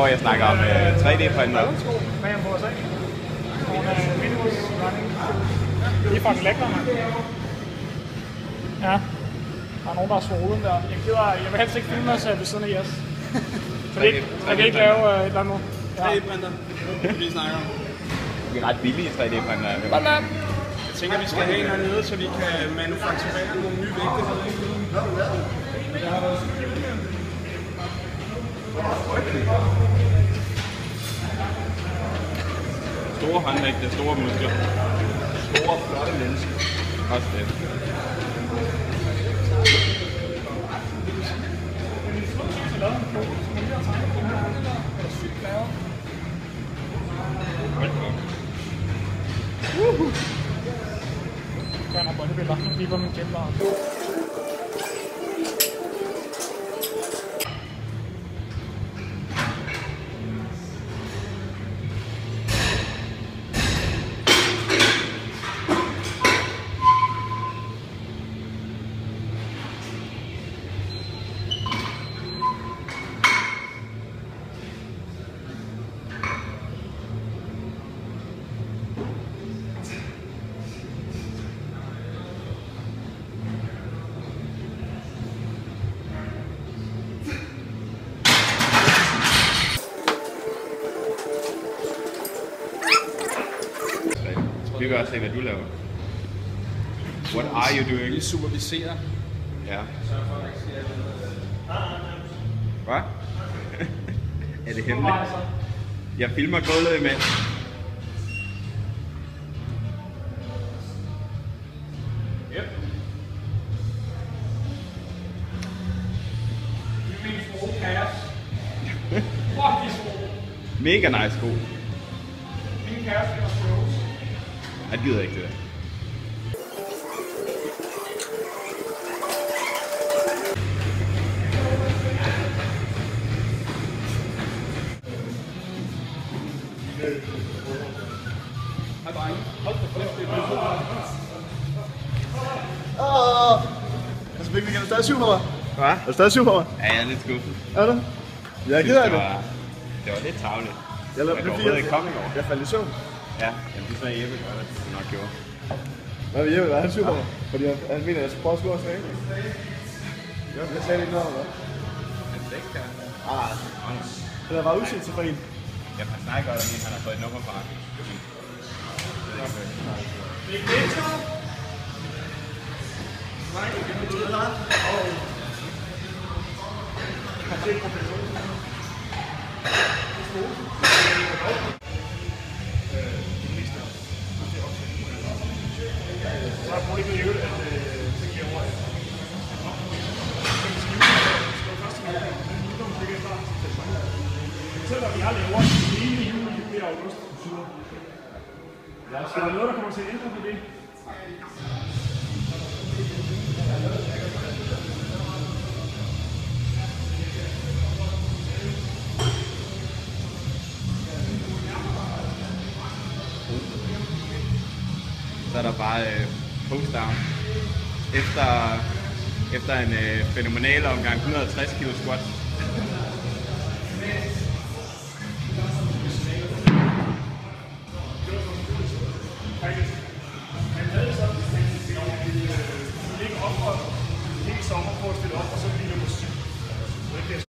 Når jeg snakker om 3D-printer. Hvad på USA? Det er fucking lækre, mand. Ja. Der er nogen, der har svolen der. Jeg vil helst ikke filme os ved siden af jeres. Jeg kan ikke lave et eller andet. 3D-printer, vi snakker om. Vi er ret billige 3D-printer. Jeg tænker, vi skal have en hernede, så vi kan manufakturere nogle nye vægte. Store håndvægte, store muskler. Store, flotte mennesker. Også det. Jeg har bodybuilder, lige på min gymbar. Vi vil også se, hvad du laver. What are you doing? Vi superviserer. Ja. Hvad? Er det hemmeligt? Jeg filmer gulvet imens. Yep. Det er min frohe kaos. Fuck, de sko. Mega nice sko. Min kaos er frohes. Jeg gider ikke det der. Hej drenge. Hold da kæft, det er Altså, er du stadig syv for mig? Hvad? Er du stadig syv for mig? Ja, jeg er lidt skuffet. Er du? Jeg er ked af det. Det var lidt tarveligt. Jeg lavede det overhovedet ikke komme i går. Jeg faldt i søvn. Ja, jamen det er sådan, Jeppe gør det. Det nok gjorde. Hvad vil Jeppe? Hvad er han syv for mig? Fordi han mener, at jeg skal prøve at slå os ikke? Jeg sagde ikke noget om det. Men det ikke kan. Det er bare udsigelse for en. Jeg har snakket godt om en, han har fået et nummer fra. Det er det, nej, det er noget ret. Kan se profession. Så er det ikke at tænke over. Selvom jeg laver hele juli i august. Så er der noget, der kommer til at ændre på det. Så er der bare post-down. Efter en fænomenal omgang 160 kilo squats,